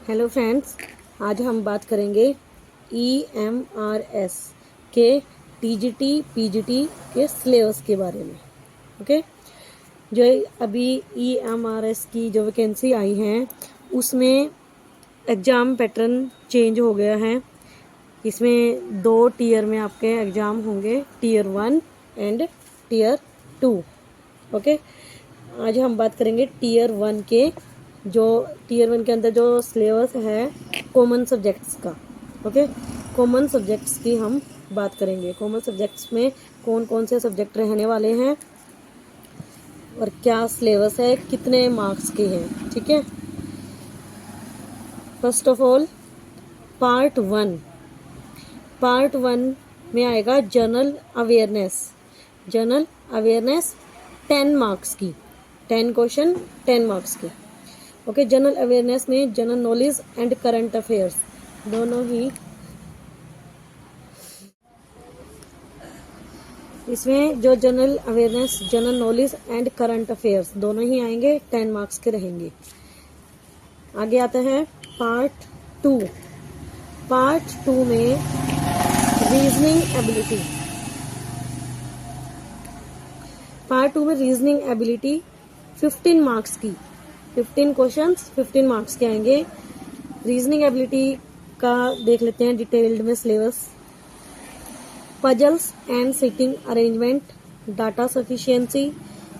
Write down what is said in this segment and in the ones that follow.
Hello friends, आज हम बात करेंगे EMRS के TGT PGT के सिलेबस के बारे में। ओके, जो अभी EMRS की जो वैकेंसी आई है उसमें एग्ज़ाम पैटर्न चेंज हो गया है। इसमें 2 टीयर में आपके एग्ज़ाम होंगे, टीयर 1 एंड टीयर 2। ओके, आज हम बात करेंगे टीयर 1 के, जो टीयर 1 के अंदर जो सिलेबस है कॉमन सब्जेक्ट्स का। ओके, कॉमन सब्जेक्ट्स की हम बात करेंगे। कॉमन सब्जेक्ट्स में कौन कौन से सब्जेक्ट रहने वाले हैं और क्या सिलेबस है, कितने मार्क्स के हैं। ठीक है, फर्स्ट ऑफ ऑल पार्ट 1 में आएगा general awareness. General awareness 10 marks की, 10 क्वेश्चन 10 मार्क्स की। ओके, जनरल अवेयरनेस में general knowledge and current affairs दोनों ही, इसमें जो general awareness, general knowledge and current affairs दोनों ही आएंगे, 10 मार्क्स के रहेंगे। आगे आता है पार्ट 2। पार्ट 2 में रीजनिंग एबिलिटी। पार्ट 2 में रीजनिंग एबिलिटी 15 मार्क्स की, 15 क्वेश्चंस 15 मार्क्स के आएंगे। रीजनिंग एबिलिटी का देख लेते हैं डिटेल्ड में syllabus. Puzzles and sitting arrangement, data sufficiency,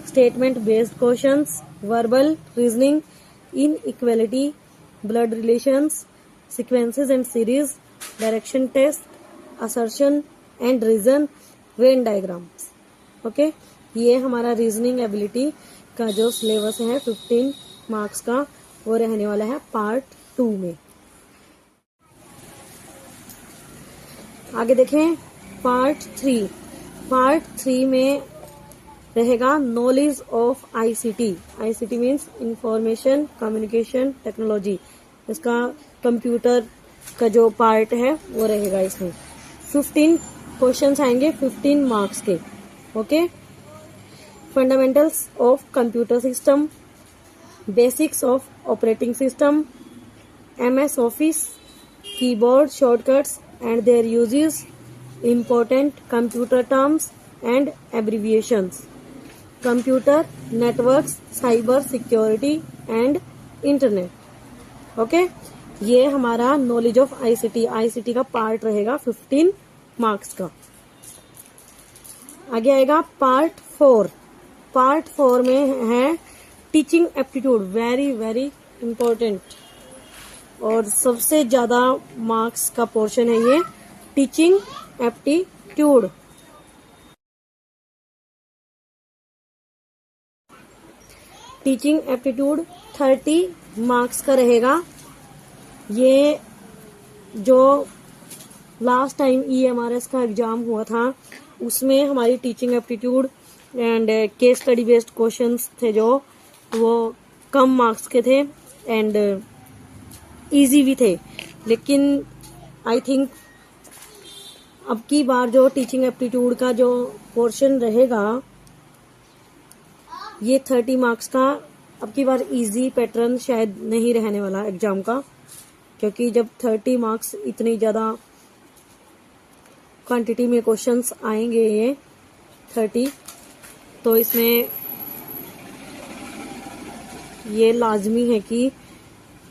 statement based questions, verbal reasoning, inequality, blood relations, sequences and series, direction test, assertion and reason, Venn diagrams. Okay, ये हमारा reasoning ability का जो syllabus है 15 मार्क्स का, वो रहने वाला है पार्ट 2 में। आगे देखें पार्ट 3। पार्ट 3 में रहेगा knowledge of ICT। ICT means information communication technology. इसका कंप्यूटर का जो पार्ट है वो रहेगा। इसमें 15 क्वेश्चंस आएंगे, 15 मार्क्स के। Okay, fundamentals of computer system, basics of operating system, MS office, keyboard shortcuts and there uses, important computer terms and abbreviations, computer networks, cyber security and internet। Okay, ये हमारा knowledge of ICT का part रहेगा 15 marks का। आगे आएगा part 4। Part 4 में है teaching aptitude, very very important और सबसे ज्यादा मार्क्स का पोर्शन है ये teaching aptitude. Teaching aptitude 30 marks का रहेगा। ये जो लास्ट टाइम EMRS का एग्जाम हुआ था उसमें हमारी teaching aptitude and case study based questions थे जो वो कम मार्क्स के थे एंड इजी भी थे, लेकिन आई थिंक अब की बार जो टीचिंग एप्टीट्यूड का जो पोर्शन रहेगा ये 30 मार्क्स का, अब की बार इजी पैटर्न शायद नहीं रहने वाला एग्जाम का, क्योंकि जब 30 मार्क्स इतनी ज्यादा क्वांटिटी में क्वेश्चंस आएंगे ये 30, तो इसमें ये लाजमी है कि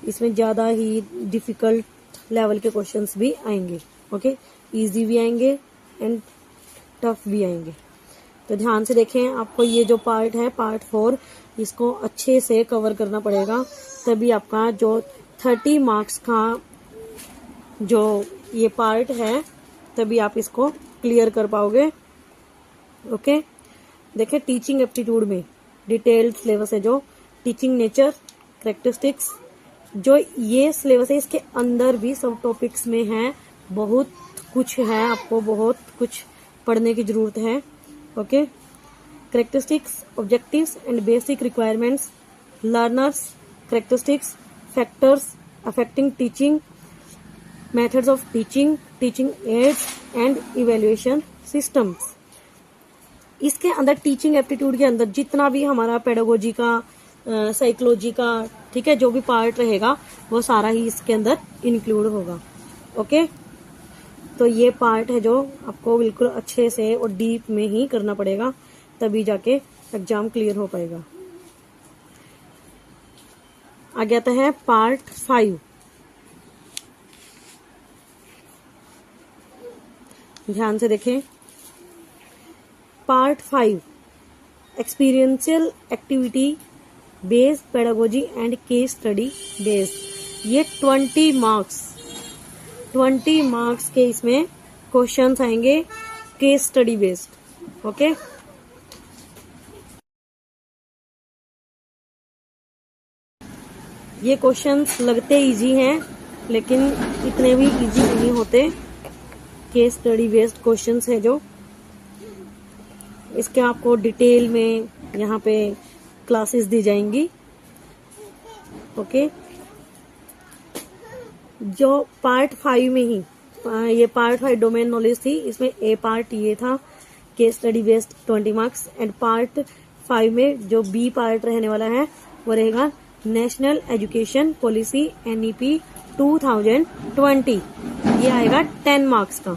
इसमें ज्यादा ही डिफिकल्ट लेवल के क्वेश्चंस भी आएंगे। ओके, इजी भी आएंगे एंड टफ भी आएंगे। तो ध्यान से देखें, आपको ये जो पार्ट है पार्ट 4, इसको अच्छे से कवर करना पड़ेगा, तभी आपका जो 30 मार्क्स का जो ये पार्ट है तभी आप इसको क्लियर कर पाओगे। ओके, देखें टीचिंग एप्टीट्यूड में डिटेल्ड सिलेबस है, जो टीचिंग नेचर, कैरेक्टरिस्टिक्स, जो ये सिलेबस है इसके अंदर भी सब टॉपिक्स में है, बहुत कुछ है, आपको बहुत कुछ पढ़ने की जरूरत है। Okay, characteristics, objectives and basic requirements, learners, characteristics, factors affecting teaching, methods of teaching, teaching ads and evaluation systems. इसके अंदर टीचिंग एप्टीट्यूड के अंदर जितना भी हमारा पेडागोजी का साइकोलॉजी का, ठीक है, जो भी पार्ट रहेगा वो सारा ही इसके अंदर इंक्लूड होगा। ओके, तो ये पार्ट है जो आपको बिल्कुल अच्छे से और डीप में ही करना पड़ेगा, तभी जाके एग्जाम क्लियर हो पाएगा। आगे आता है पार्ट 5। ध्यान से देखें, part 5 experiential activity based pedagogy and case study based. ये 20 मार्क्स के इसमें क्वेश्चंस आएंगे केस स्टडी बेस्ड। ओके, ये क्वेश्चंस लगते इजी हैं लेकिन इतने भी इजी नहीं होते। केस स्टडी बेस्ड क्वेश्चंस है जो, इसके आपको डिटेल में यहाँ पे क्लासेस दी जाएंगी। ओके, जो पार्ट 5 में ही, ये पार्ट 5 डोमेन नॉलेज थी, इसमें ए पार्ट ये था case study based 20 marks, and part 5 में जो बी पार्ट रहने वाला है वो रहेगा नेशनल एजुकेशन पॉलिसी NEP 2020। ये आएगा 10 मार्क्स का,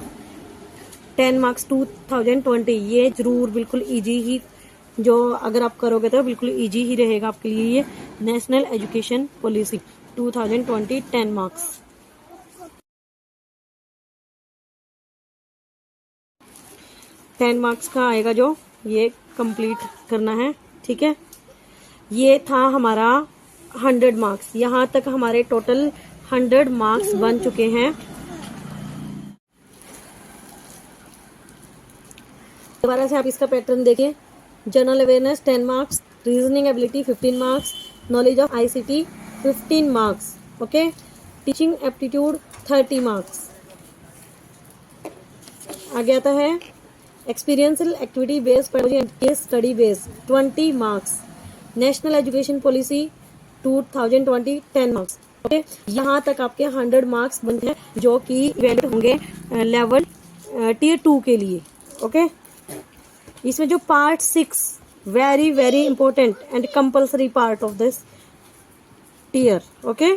10 मार्क्स 2020। ये जरूर बिल्कुल इजी ही, जो अगर आप करोगे तो बिल्कुल इजी ही रहेगा आपके लिए। ये national education policy 2020 10 marks. Ten marks का आएगा जो ये कंप्लीट करना है, ठीक है। ये था हमारा 100 मार्क्स। यहाँ तक हमारे टोटल 100 मार्क्स बन चुके हैं। दोबारा से आप इसका पैटर्न देखिए। General awareness 10 marks, reasoning ability 15 marks, knowledge of ICT 15 marks, okay, teaching aptitude 30 marks. आगे आता है experiential activity based pedagogy and case study based 20 marks, national education policy 2020 10 marks, okay. यहाँ तक आपके 100 मार्क्स बनते हैं जो कि इवैल्यूएट होंगे लेवल Tier 2 के लिए, ओके। इसमें जो part 6 very very important and compulsory part of this tier, okay.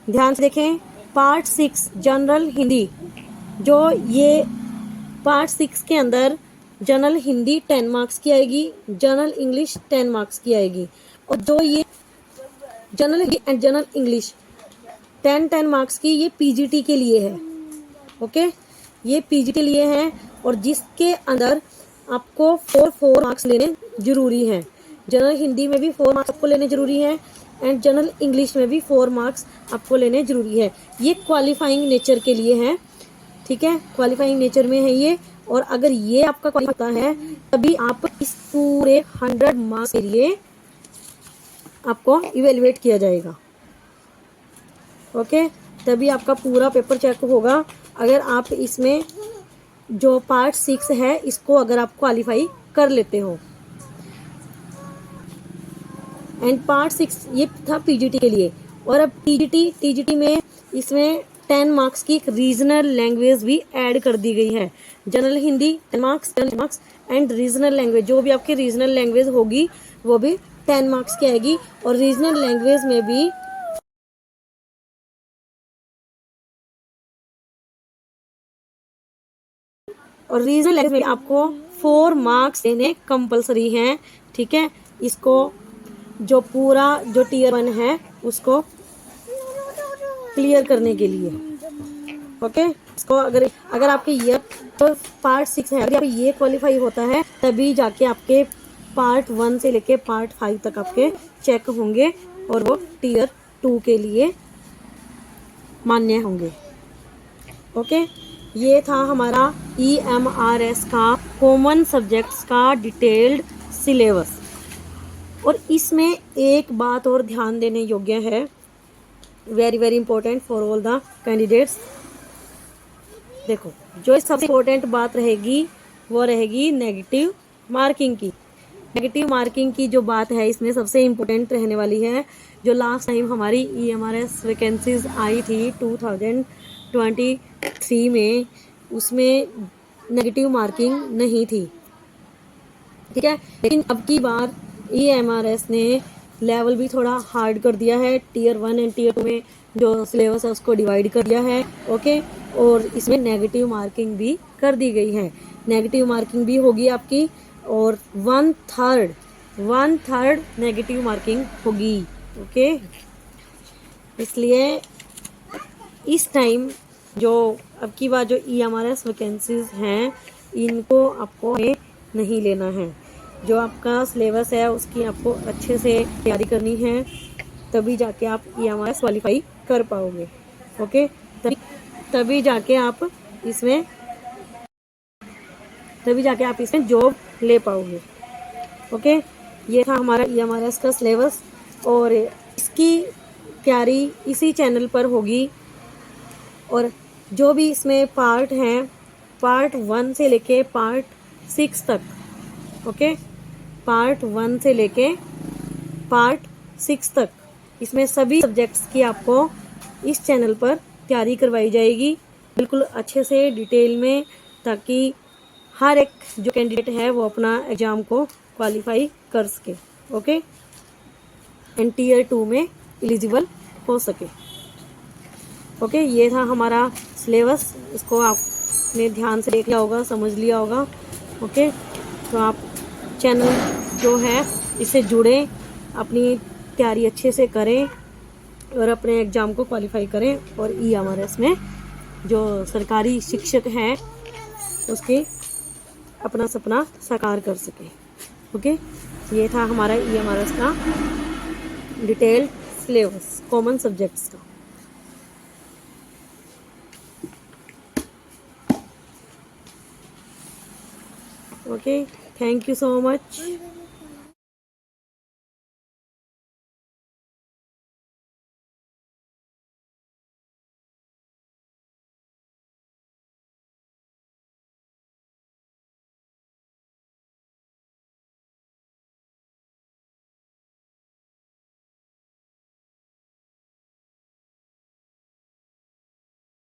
ध्यान से देखें, पार्ट 6 जनरल हिंदी, जो ये पार्ट 6 के अंदर जनरल हिंदी 10 मार्क्स की आएगी, जनरल इंग्लिश 10 मार्क्स की आएगी, और जो ये general Hindi and general English 10 marks की ये PGT के लिए है, ओके। ये PGT के लिए है, और जिसके अंदर आपको 4 मार्क्स लेने जरूरी हैं। जनरल हिंदी में भी 4 मार्क्स आपको लेने जरूरी है, एंड जनरल इंग्लिश में भी 4 मार्क्स आपको लेने जरूरी है। ये क्वालिफाइंग नेचर के लिए है, ठीक है, क्वालिफाइंग नेचर में है ये। और अगर ये आपका क्वालिफाई होता है तभी आप इस पूरे 100 मार्क्स के लिए आपको इवेल्युएट किया जाएगा, ओके। तभी आपका पूरा पेपर चेक होगा। अगर आप इसमें जो पार्ट 6 है इसको अगर आप क्वालिफाई कर लेते हो। एंड पार्ट 6 ये था PGT के लिए, और अब TGT में इसमें 10 मार्क्स की एक रीजनल लैंग्वेज भी ऐड कर दी गई है। General Hindi 10 marks and regional language, जो भी आपकी रीजनल लैंग्वेज होगी वो भी 10 मार्क्स की आएगी। और रीजनल लैंग्वेज में भी आपको 4 मार्क्स देने कंपलसरी हैं, ठीक है। इसको जो पूरा जो Tier 1 है उसको क्लियर करने के लिए, ओके। इसको अगर आपके ये तो पार्ट 6 है, अगर आपको ये क्वालिफाई होता है तभी जाके आपके पार्ट 1 से लेके पार्ट 5 तक आपके चेक होंगे, और वो Tier 2 के लिए मान्य होंगे, ओके। ये था हमारा EMRS का कॉमन सब्जेक्ट्स का डिटेल्ड सिलेबस। और इसमें एक बात और ध्यान देने योग्य है, very very important for all the candidates. देखो, जो सबसे इंपॉर्टेंट बात रहेगी वो रहेगी नेगेटिव मार्किंग की। नेगेटिव मार्किंग की जो बात है इसमें सबसे इंपॉर्टेंट रहने वाली है। जो लास्ट टाइम हमारी EMRS वैकेंसीज आई थी 2023 में उसमें नेगेटिव मार्किंग नहीं थी, ठीक है। लेकिन अब की बार EMRS ने लेवल भी थोड़ा हार्ड कर दिया है। टीयर 1 एंड टीयर 2 में जो सिलेबस है उसको डिवाइड कर दिया है, ओके। और इसमें नेगेटिव मार्किंग भी कर दी गई है। नेगेटिव मार्किंग भी होगी आपकी, और 1/3 नेगेटिव मार्किंग होगी, ओके। इसलिए इस टाइम जो अब की बार जो EMRS वैकेंसीज हैं, इनको आपको नहीं लेना है। जो आपका सिलेबस है उसकी आपको अच्छे से तैयारी करनी है, तभी जाके आप EMRS क्वालिफाई कर पाओगे, ओके। तभी जाके आप इसमें जॉब ले पाओगे, ओके। ये था हमारा EMRS का सिलेबस, और इसकी तैयारी इसी चैनल पर होगी। और जो भी इसमें पार्ट हैं, पार्ट 1 से लेके पार्ट 6 तक, ओके। पार्ट 1 से लेके पार्ट 6 तक इसमें सभी सब्जेक्ट्स की आपको इस चैनल पर तैयारी करवाई जाएगी, बिल्कुल अच्छे से डिटेल में, ताकि हर एक जो कैंडिडेट है वो अपना एग्जाम को क्वालिफाई कर सके, ओके, एंड टीयर 2 में एलिजिबल हो सके, ओके। ये था हमारा सिलेबस, इसको आपने ध्यान से देख लिया होगा, समझ लिया होगा, ओके। तो आप चैनल जो है इससे जुड़ें, अपनी तैयारी अच्छे से करें और अपने एग्जाम को क्वालिफाई करें, और EMRS में जो सरकारी शिक्षक हैं उसके अपना सपना साकार कर सके, ओके। ये था हमारा EMRS का डिटेल्ड सिलेबस कॉमन सब्जेक्ट्स का। Okay, thank you so much.